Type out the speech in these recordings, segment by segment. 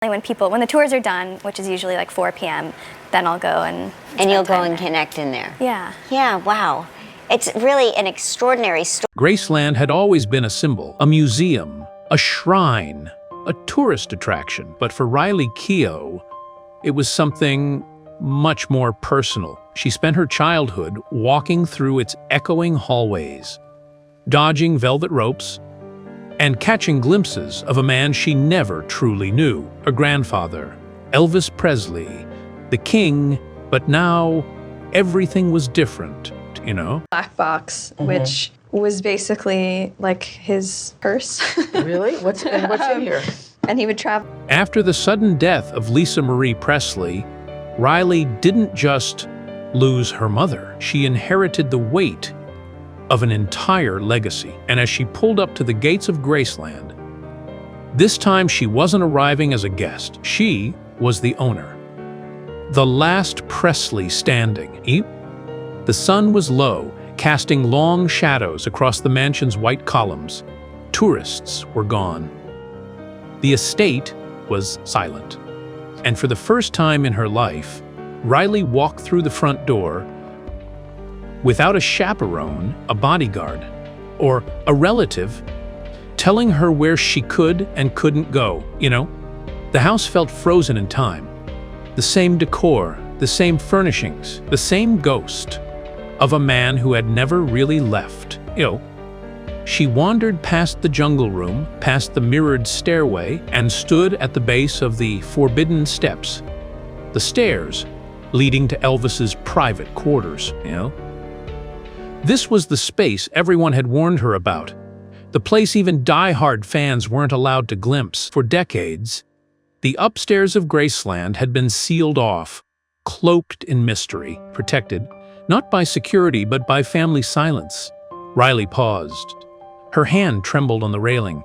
When the tours are done, which is usually like 4 p.m., then I'll go and you'll go and connect in there. Yeah. Yeah, wow. It's really an extraordinary story. Graceland had always been a symbol, a museum, a shrine, a tourist attraction. But for Riley Keough, it was something much more personal. She spent her childhood walking through its echoing hallways, dodging velvet ropes, and catching glimpses of a man she never truly knew, her grandfather, Elvis Presley, the king. But now everything was different, you know? Black box, which was basically like his purse. Really? What's in here? And he would travel. After the sudden death of Lisa Marie Presley, Riley didn't just lose her mother. She inherited the weight of an entire legacy. And as she pulled up to the gates of Graceland, this time she wasn't arriving as a guest. She was the owner. The last Presley standing. The sun was low, casting long shadows across the mansion's white columns. Tourists were gone. The estate was silent. And for the first time in her life, Riley walked through the front door without a chaperone, a bodyguard, or a relative telling her where she could and couldn't go, you know? The house felt frozen in time. The same decor, the same furnishings, the same ghost of a man who had never really left, you know? She wandered past the jungle room, past the mirrored stairway, and stood at the base of the forbidden steps, the stairs leading to Elvis's private quarters, you know? This was the space everyone had warned her about, the place even die-hard fans weren't allowed to glimpse. For decades, the upstairs of Graceland had been sealed off, cloaked in mystery, protected, not by security but by family silence. Riley paused. Her hand trembled on the railing.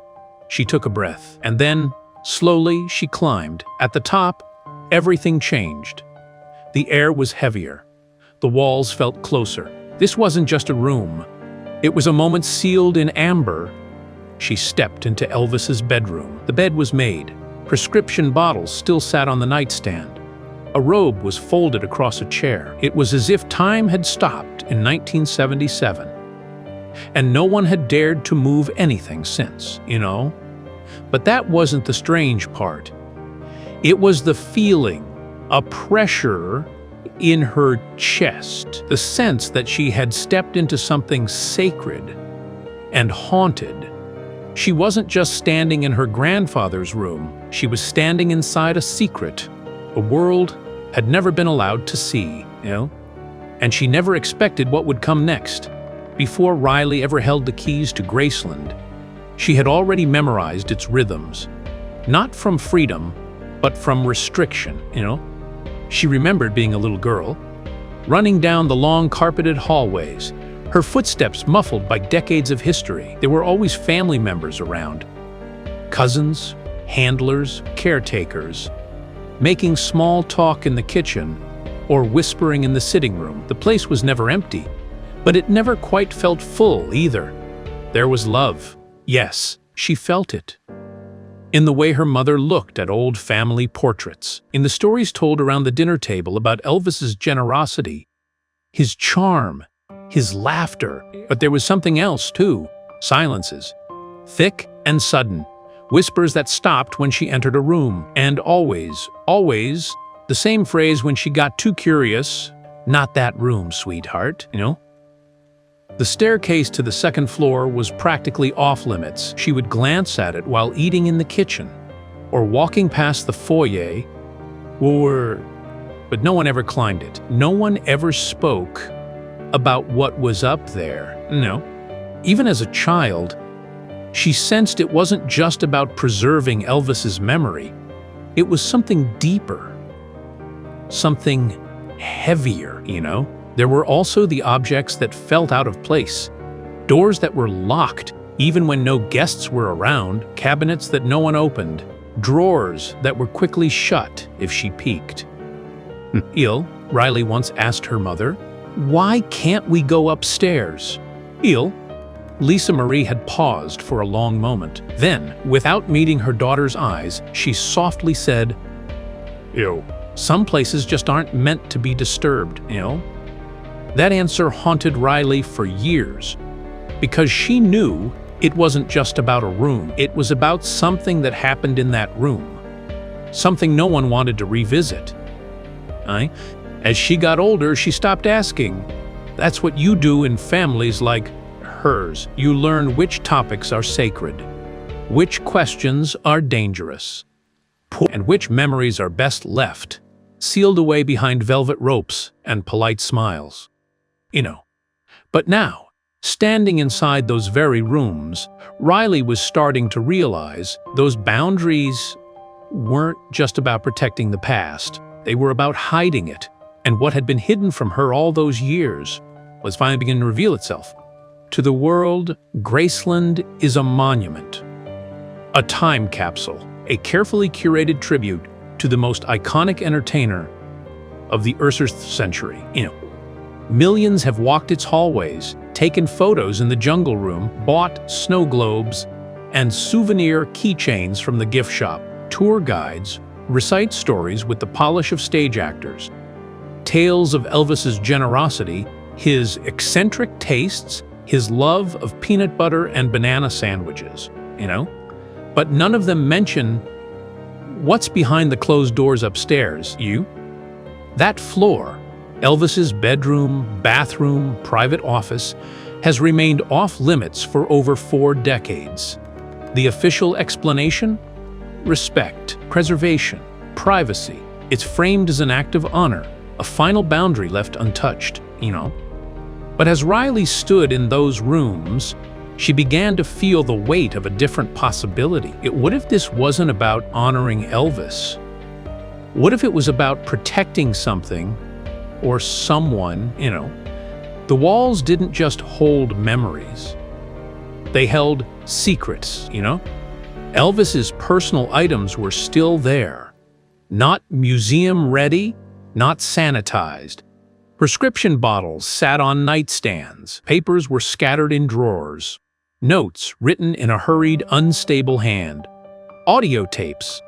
She took a breath, and then, slowly, she climbed. At the top, everything changed. The air was heavier. The walls felt closer. This wasn't just a room. It was a moment sealed in amber. She stepped into Elvis's bedroom. The bed was made. Prescription bottles still sat on the nightstand. A robe was folded across a chair. It was as if time had stopped in 1977. And no one had dared to move anything since, you know? But that wasn't the strange part. It was the feeling, a pressure in her chest, the sense that she had stepped into something sacred and haunted. She wasn't just standing in her grandfather's room, she was standing inside a secret, a world had never been allowed to see, you know? And she never expected what would come next. Before Riley ever held the keys to Graceland, she had already memorized its rhythms, not from freedom, but from restriction, you know? She remembered being a little girl, running down the long carpeted hallways, her footsteps muffled by decades of history. There were always family members around, cousins, handlers, caretakers, making small talk in the kitchen or whispering in the sitting room. The place was never empty, but it never quite felt full either. There was love. Yes, she felt it. In the way her mother looked at old family portraits, in the stories told around the dinner table about Elvis's generosity, his charm, his laughter. But there was something else too, silences, thick and sudden, whispers that stopped when she entered a room, and always, the same phrase when she got too curious, "Not that room, sweetheart," you know? The staircase to the second floor was practically off-limits. She would glance at it while eating in the kitchen or walking past the foyer, but no one ever climbed it. No one ever spoke about what was up there. No. Even as a child, she sensed it wasn't just about preserving Elvis's memory. It was something deeper, something heavier, you know? There were also the objects that felt out of place, doors that were locked even when no guests were around, cabinets that no one opened, drawers that were quickly shut if she peeked. Riley once asked her mother, "Why can't we go upstairs?" Lisa Marie had paused for a long moment. Then, without meeting her daughter's eyes, she softly said, some places just aren't meant to be disturbed, That answer haunted Riley for years, because she knew it wasn't just about a room. It was about something that happened in that room, something no one wanted to revisit. As she got older, she stopped asking. That's what you do in families like hers. You learn which topics are sacred, which questions are dangerous, and which memories are best left, sealed away behind velvet ropes and polite smiles. But now, standing inside those very rooms, Riley was starting to realize those boundaries weren't just about protecting the past. They were about hiding it. And what had been hidden from her all those years was finally beginning to reveal itself. To the world, Graceland is a monument, a time capsule, a carefully curated tribute to the most iconic entertainer of the earth's century. Millions have walked its hallways, taken photos in the jungle room, bought snow globes and souvenir keychains from the gift shop. Tour guides recite stories with the polish of stage actors, tales of Elvis's generosity, his eccentric tastes, his love of peanut butter and banana sandwiches, But none of them mention what's behind the closed doors upstairs, That floor, Elvis's bedroom, bathroom, private office, has remained off-limits for over 4 decades. The official explanation? Respect, preservation, privacy. It's framed as an act of honor, a final boundary left untouched, But as Riley stood in those rooms, she began to feel the weight of a different possibility. What if this wasn't about honoring Elvis? What if it was about protecting something or someone, The walls didn't just hold memories. They held secrets, Elvis's personal items were still there. Not museum-ready, not sanitized. Prescription bottles sat on nightstands. Papers were scattered in drawers. Notes written in a hurried, unstable hand. Audio tapes,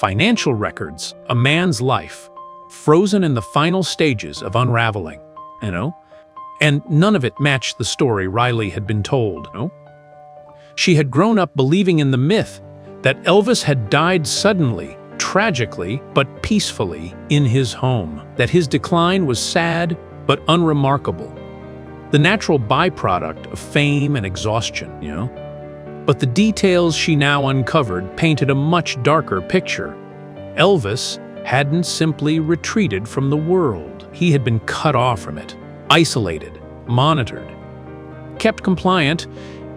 financial records, a man's life, frozen in the final stages of unraveling, And none of it matched the story Riley had been told, She had grown up believing in the myth that Elvis had died suddenly, tragically, but peacefully in his home, that his decline was sad but unremarkable, the natural byproduct of fame and exhaustion, But the details she now uncovered painted a much darker picture. Elvis hadn't simply retreated from the world. He had been cut off from it, isolated, monitored, kept compliant,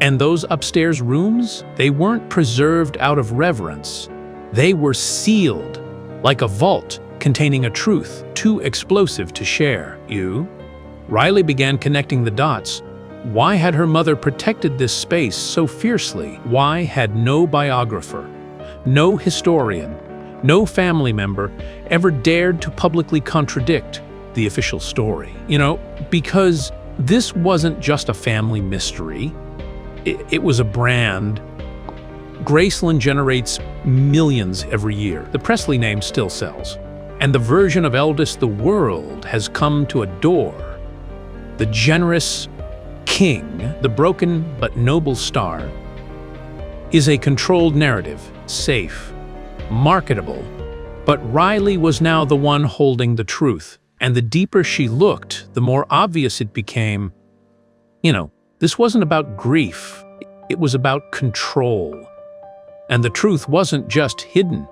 and those upstairs rooms, they weren't preserved out of reverence. They were sealed, like a vault containing a truth too explosive to share. Riley began connecting the dots. Why had her mother protected this space so fiercely? Why had no biographer, no historian, no family member ever dared to publicly contradict the official story? Because this wasn't just a family mystery. It was a brand. Graceland generates millions every year. The Presley name still sells. And the version of Elvis the world has come to adore. The generous king, the broken but noble star, is a controlled narrative, safe, marketable. But Riley was now the one holding the truth. And the deeper she looked, the more obvious it became, this wasn't about grief. It was about control. And the truth wasn't just hidden.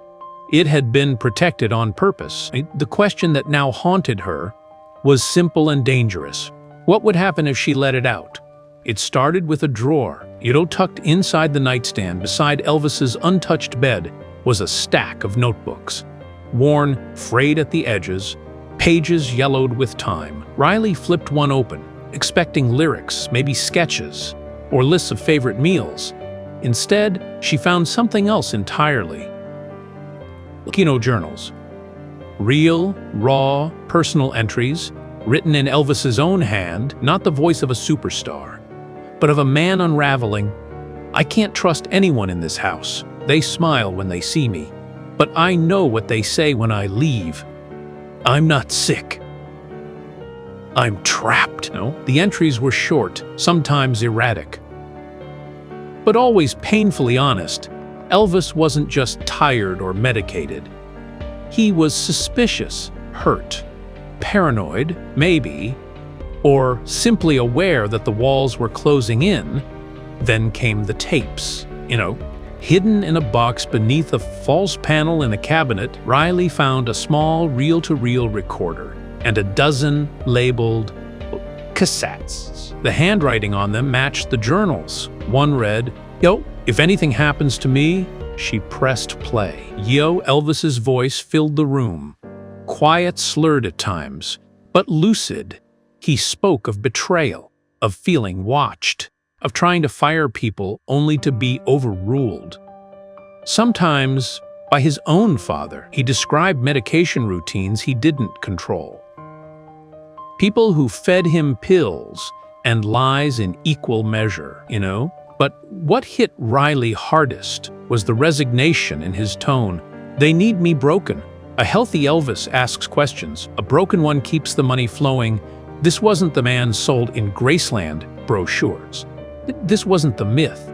It had been protected on purpose. The question that now haunted her was simple and dangerous. What would happen if she let it out? It started with a drawer. Tucked inside the nightstand beside Elvis's untouched bed was a stack of notebooks. Worn, frayed at the edges, pages yellowed with time. Riley flipped one open, expecting lyrics, maybe sketches, or lists of favorite meals. Instead, she found something else entirely. Journals. Real, raw, personal entries, written in Elvis's own hand, not the voice of a superstar, But of a man unraveling, I can't trust anyone in this house. They smile when they see me, but I know what they say when I leave. I'm not sick. I'm trapped. No, the entries were short, sometimes erratic, but always painfully honest. Elvis wasn't just tired or medicated. He was suspicious, hurt, paranoid, maybe, or simply aware that the walls were closing in. Then came the tapes. Hidden in a box beneath a false panel in a cabinet, Riley found a small reel-to-reel recorder and a dozen labeled cassettes. The handwriting on them matched the journals. One read, "Yo, if anything happens to me," she pressed play. Yo, Elvis's voice filled the room. Quiet, slurred at times, but lucid. He spoke of betrayal, of feeling watched, of trying to fire people only to be overruled. Sometimes by his own father. He described medication routines he didn't control. People who fed him pills and lies in equal measure, But what hit Riley hardest was the resignation in his tone. They need me broken. A healthy Elvis asks questions. A broken one keeps the money flowing. This wasn't the man sold in Graceland brochures. This wasn't the myth,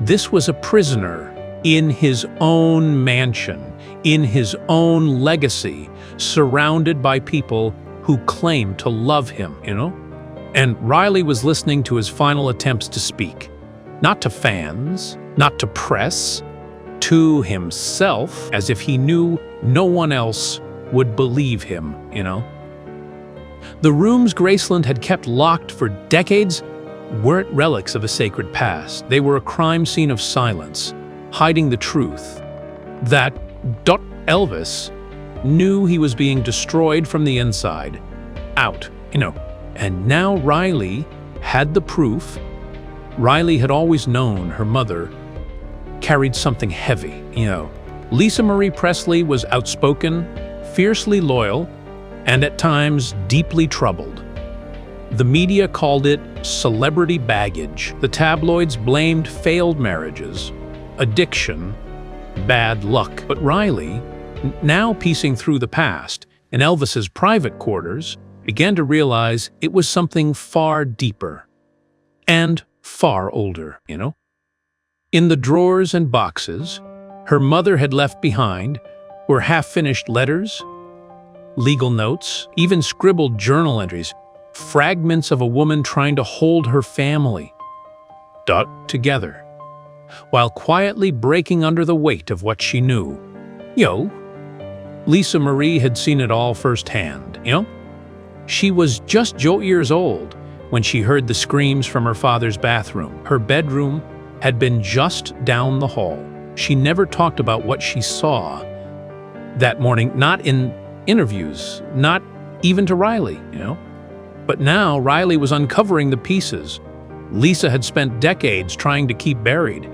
This was a prisoner in his own mansion, in his own legacy, surrounded by people who claimed to love him, And Riley was listening to his final attempts to speak. Not to fans, not to press, to himself, as if he knew no one else would believe him, The rooms Graceland had kept locked for decades weren't relics of a sacred past. They were a crime scene of silence, hiding the truth that Elvis knew he was being destroyed from the inside out, And now Riley had the proof. Riley had always known her mother carried something heavy, Lisa Marie Presley was outspoken, fiercely loyal, and at times deeply troubled. The media called it celebrity baggage. The tabloids blamed failed marriages, addiction, bad luck. But Riley, now piecing through the past in Elvis's private quarters, began to realize it was something far deeper and far older, In the drawers and boxes her mother had left behind were half-finished letters, legal notes, even scribbled journal entries, fragments of a woman trying to hold her family together, while quietly breaking under the weight of what she knew. Lisa Marie had seen it all firsthand, She was just years old when she heard the screams from her father's bathroom. Her bedroom had been just down the hall. She never talked about what she saw that morning, not in interviews, not even to Riley, But now Riley was uncovering the pieces Lisa had spent decades trying to keep buried.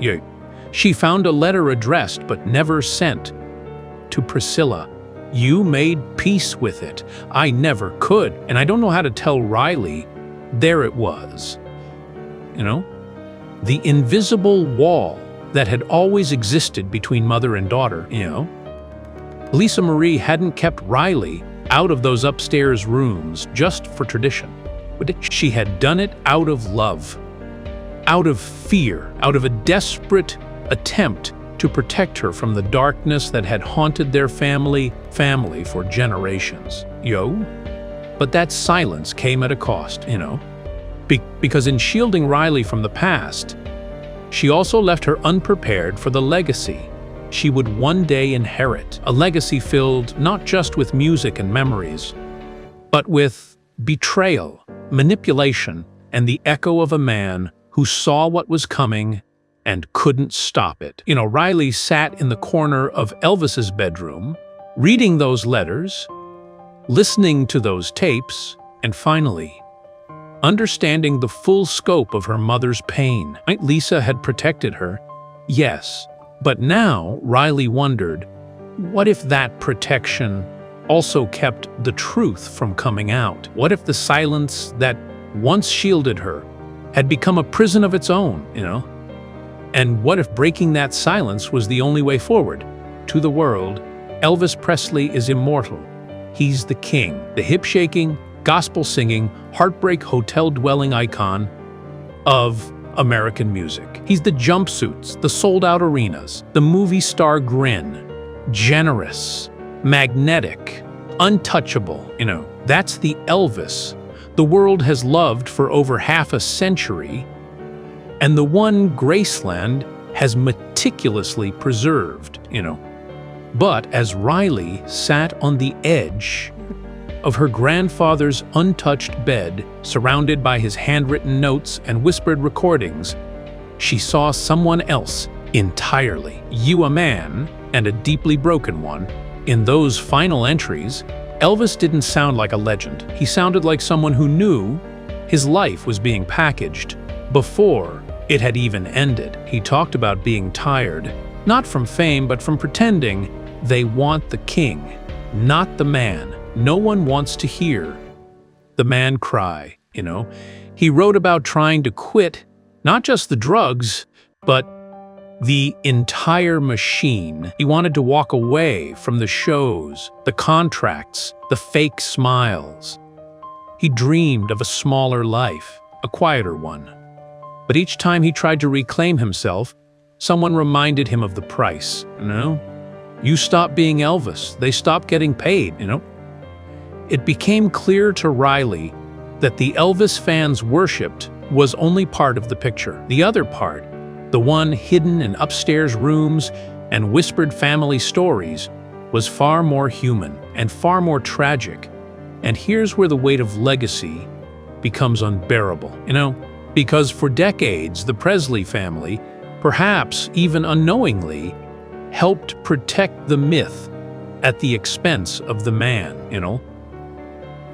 She found a letter addressed but never sent to Priscilla. "You made peace with it. I never could." And I don't know how to tell Riley. There it was. The invisible wall that had always existed between mother and daughter, Lisa Marie hadn't kept Riley out of those upstairs rooms just for tradition. But she had done it out of love, out of fear, out of a desperate attempt to protect her from the darkness that had haunted their family for generations. But that silence came at a cost, Because in shielding Riley from the past, she also left her unprepared for the legacy she would one day inherit. A legacy filled not just with music and memories, but with betrayal, manipulation, and the echo of a man who saw what was coming and couldn't stop it. Riley sat in the corner of Elvis's bedroom, reading those letters, listening to those tapes, and finally, understanding the full scope of her mother's pain. Lisa had protected her, yes, but now Riley wondered, what if that protection also kept the truth from coming out? What if the silence that once shielded her had become a prison of its own, And what if breaking that silence was the only way forward? To the world, Elvis Presley is immortal. He's the king, the hip-shaking, gospel-singing, heartbreak hotel-dwelling icon of American music. He's the jumpsuits, the sold-out arenas, the movie star grin, generous, magnetic, untouchable, That's the Elvis the world has loved for over half a century, and the one Graceland has meticulously preserved, But as Riley sat on the edge of her grandfather's untouched bed, surrounded by his handwritten notes and whispered recordings, she saw someone else entirely. You, a man, and a deeply broken one. In those final entries, Elvis didn't sound like a legend. He sounded like someone who knew his life was being packaged before it had even ended. He talked about being tired, not from fame, but from pretending they want the king, not the man. No one wants to hear the man cry, He wrote about trying to quit, not just the drugs, but the entire machine. He wanted to walk away from the shows, the contracts, the fake smiles. He dreamed of a smaller life, a quieter one. But each time he tried to reclaim himself, someone reminded him of the price, You stop being Elvis, they stop getting paid, It became clear to Riley that the Elvis fans worshipped was only part of the picture. The other part, the one hidden in upstairs rooms and whispered family stories, was far more human and far more tragic. And here's where the weight of legacy becomes unbearable, Because for decades, the Presley family, perhaps even unknowingly, helped protect the myth at the expense of the man,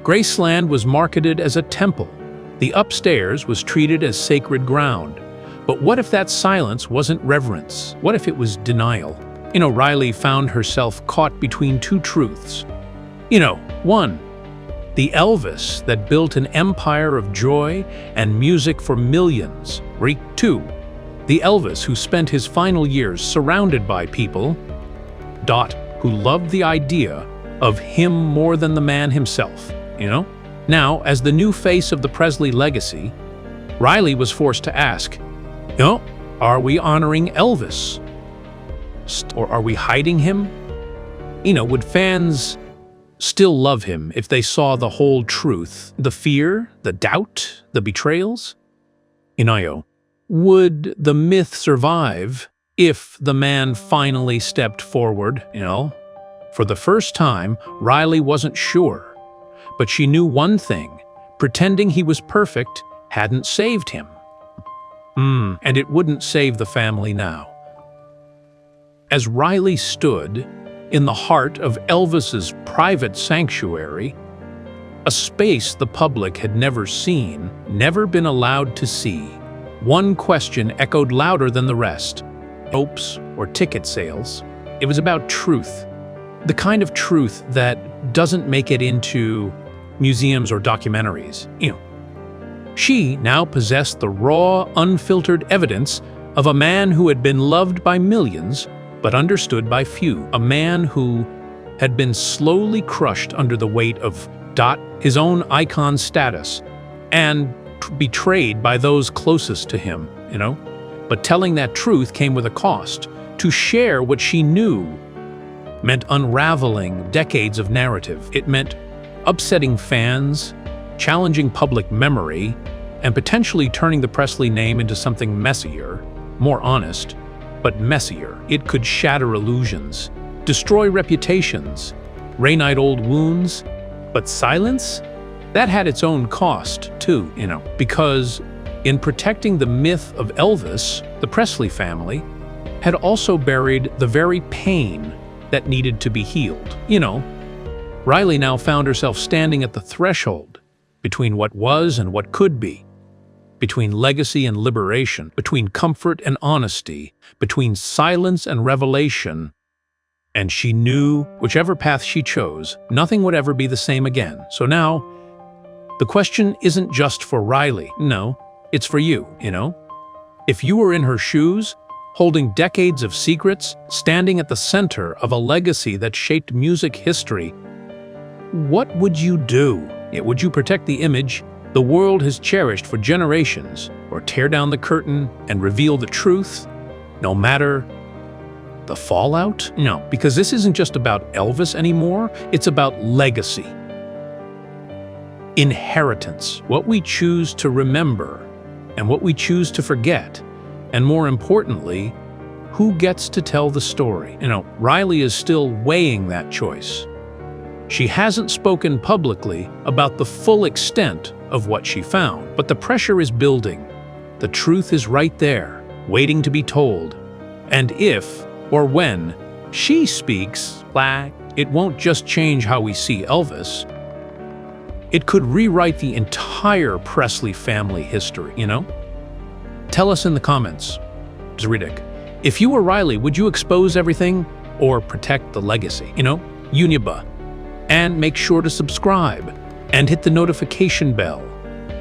Graceland was marketed as a temple. The upstairs was treated as sacred ground. But what if that silence wasn't reverence? What if it was denial? Riley found herself caught between two truths. One, the Elvis that built an empire of joy and music for millions. Two, the Elvis who spent his final years surrounded by people, who loved the idea of him more than the man himself, Now, as the new face of the Presley legacy, Riley was forced to ask, are we honoring Elvis? Or are we hiding him? Would fans still love him if they saw the whole truth, the fear, the doubt, the betrayals? Would the myth survive if the man finally stepped forward, For the first time, Riley wasn't sure. But she knew one thing, pretending he was perfect hadn't saved him. And it wouldn't save the family now. As Riley stood in the heart of Elvis's private sanctuary, a space the public had never seen, never been allowed to see, one question echoed louder than the rest. Hopes or ticket sales. It was about truth. The kind of truth that doesn't make it into museums or documentaries. She now possessed the raw, unfiltered evidence of a man who had been loved by millions, but understood by few. A man who had been slowly crushed under the weight of his own icon status and betrayed by those closest to him, But telling that truth came with a cost. To share what she knew meant unraveling decades of narrative. It meant upsetting fans, challenging public memory, and potentially turning the Presley name into something messier, more honest, but messier. It could shatter illusions, destroy reputations, reunite old wounds, but silence? That had its own cost, too, because in protecting the myth of Elvis, the Presley family had also buried the very pain that needed to be healed. Riley now found herself standing at the threshold between what was and what could be, between legacy and liberation, between comfort and honesty, between silence and revelation. And she knew, whichever path she chose, nothing would ever be the same again. So now, the question isn't just for Riley. No, It's for you, you know? If you were in her shoes, holding decades of secrets, standing at the center of a legacy that shaped music history, what would you do? Would you protect the image the world has cherished for generations, or tear down the curtain and reveal the truth, no matter the fallout? No, because this isn't just about Elvis anymore, it's about legacy. Inheritance, what we choose to remember and what we choose to forget, and more importantly, who gets to tell the story. Riley is still weighing that choice. She hasn't spoken publicly about the full extent of what she found, but the pressure is building. The truth is right there, waiting to be told. And if, or when, she speaks, it won't just change how we see Elvis. It could rewrite the entire Presley family history, Tell us in the comments. Zridek, if you were Riley, would you expose everything or protect the legacy? Uniba. And make sure to subscribe and hit the notification bell,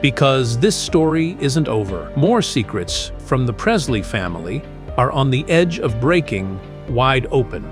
because this story isn't over. More secrets from the Presley family are on the edge of breaking wide open.